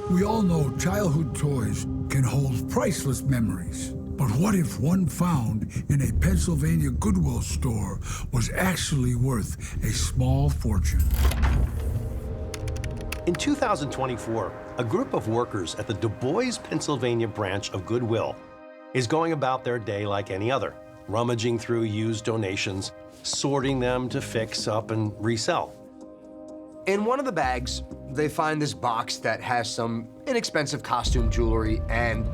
We all know childhood toys can hold priceless memories. But what if one found in a Pennsylvania Goodwill store was actually worth a small fortune? In 2024, a group of workers at the Du Bois, Pennsylvania branch of Goodwill is going about their day like any other, rummaging through used donations, sorting them to fix up and resell. In one of the bags, they find this box that has some inexpensive costume jewelry and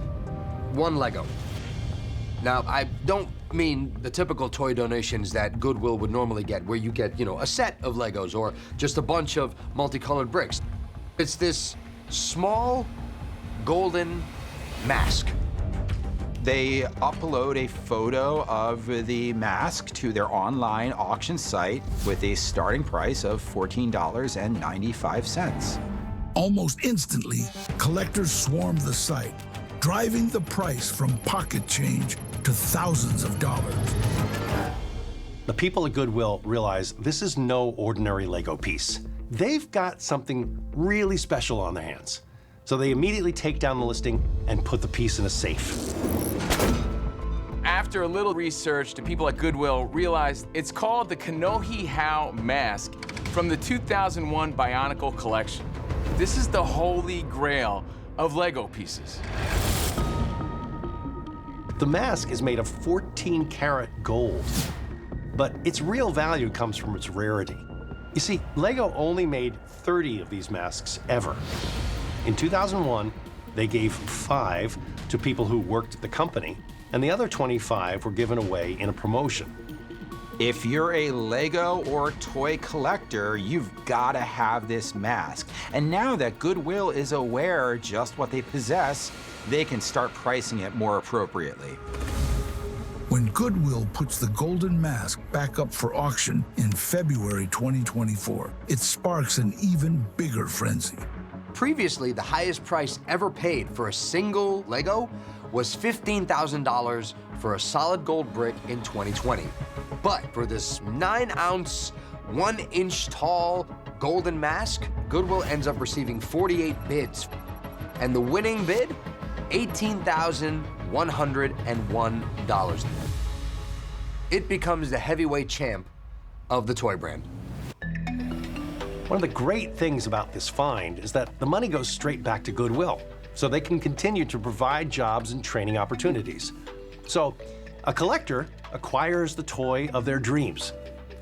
one Lego. Now, I don't mean the typical toy donations that Goodwill would normally get, where you get, a set of Legos or just a bunch of multicolored bricks. It's this small golden mask. They upload a photo of the mask to their online auction site with a starting price of $14.95. Almost instantly, collectors swarmed the site, driving the price from pocket change to thousands of dollars. The people at Goodwill realize this is no ordinary Lego piece. They've got something really special on their hands. So they immediately take down the listing and put the piece in a safe. After a little research, the people at Goodwill realized it's called the Kanohi Hau mask from the 2001 Bionicle collection. This is the holy grail of Lego pieces. The mask is made of 14-karat gold, but its real value comes from its rarity. You see, Lego only made 30 of these masks ever. In 2001, they gave 5 to people who worked at the company, and the other 25 were given away in a promotion. If you're a Lego or toy collector, you've got to have this mask. And now that Goodwill is aware just what they possess, they can start pricing it more appropriately. When Goodwill puts the golden mask back up for auction in February 2024, it sparks an even bigger frenzy. Previously, the highest price ever paid for a single Lego was $15,000 for a solid gold brick in 2020. But for this 9-ounce, 1-inch tall golden mask, Goodwill ends up receiving 48 bids. And the winning bid, $18,101. It becomes the heavyweight champ of the toy brand. One of the great things about this find is that the money goes straight back to Goodwill, so they can continue to provide jobs and training opportunities. So a collector acquires the toy of their dreams.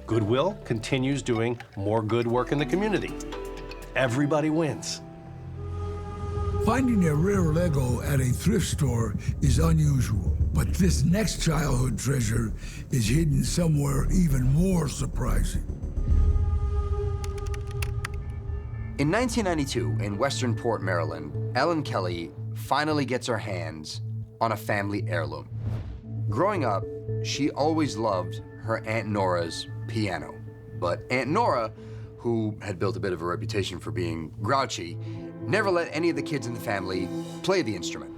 Goodwill continues doing more good work in the community. Everybody wins. Finding a rare Lego at a thrift store is unusual, but this next childhood treasure is hidden somewhere even more surprising. In 1992, in Westernport, Maryland, Ellen Kelly finally gets her hands on a family heirloom. Growing up, she always loved her Aunt Nora's piano. But Aunt Nora, who had built a bit of a reputation for being grouchy, never let any of the kids in the family play the instrument.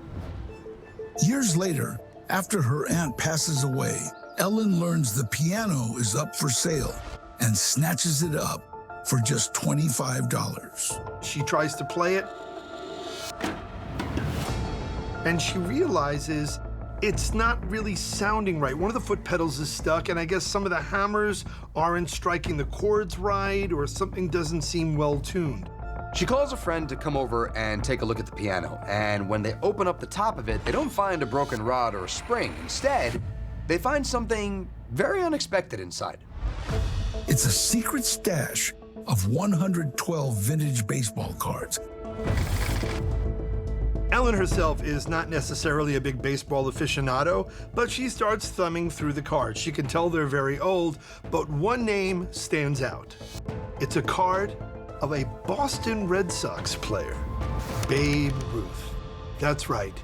Years later, after her aunt passes away, Ellen learns the piano is up for sale and snatches it up for just $25. She tries to play it, and she realizes it's not really sounding right. One of the foot pedals is stuck, and I guess some of the hammers aren't striking the chords right, or something doesn't seem well tuned. She calls a friend to come over and take a look at the piano, and when they open up the top of it, they don't find a broken rod or a spring. Instead, they find something very unexpected inside. It's a secret stash of 112 vintage baseball cards. Ellen herself is not necessarily a big baseball aficionado, but she starts thumbing through the cards. She can tell they're very old, but one name stands out. It's a card of a Boston Red Sox player, Babe Ruth. That's right,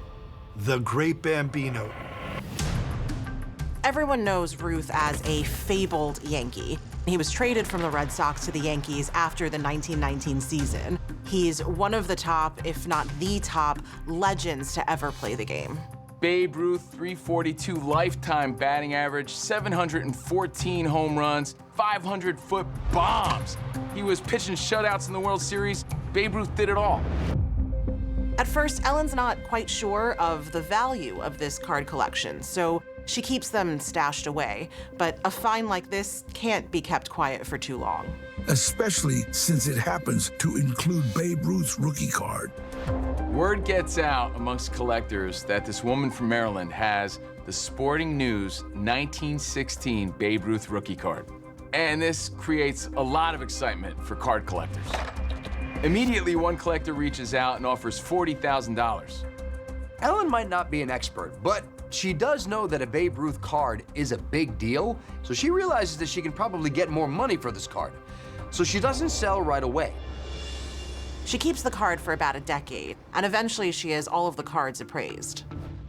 the great Bambino. Everyone knows Ruth as a fabled Yankee. He was traded from the Red Sox to the Yankees after the 1919 season. He's one of the top, if not the top, legends to ever play the game. Babe Ruth, 342 lifetime batting average, 714 home runs, 500-foot bombs. He was pitching shutouts in the World Series. Babe Ruth did it all. At first, Ellen's not quite sure of the value of this card collection, so she keeps them stashed away. But a find like this can't be kept quiet for too long. Especially since it happens to include Babe Ruth's rookie card. Word gets out amongst collectors that this woman from Maryland has the Sporting News 1916 Babe Ruth rookie card. And this creates a lot of excitement for card collectors. Immediately, one collector reaches out and offers $40,000. Ellen might not be an expert, but she does know that a Babe Ruth card is a big deal, so she realizes that she can probably get more money for this card. So she doesn't sell right away. She keeps the card for about a decade, and eventually she has all of the cards appraised.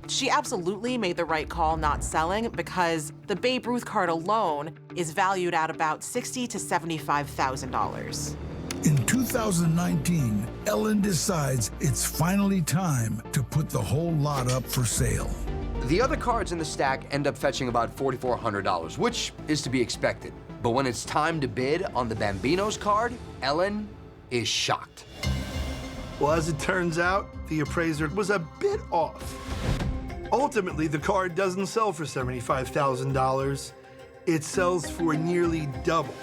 She absolutely made the right call not selling because the Babe Ruth card alone is valued at about $60,000 to $75,000. In 2019, Ellen decides it's finally time to put the whole lot up for sale. The other cards in the stack end up fetching about $4,400, which is to be expected. But when it's time to bid on the Bambino's card, Ellen is shocked. Well, as it turns out, the appraiser was a bit off. Ultimately, the card doesn't sell for $75,000. It sells for nearly double,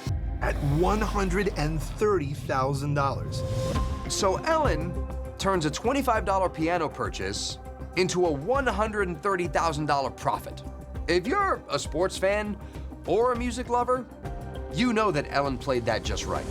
at $130,000. So Ellen turns a $25 piano purchase into a $130,000 profit. If you're a sports fan or a music lover, you know that Ellen played that just right.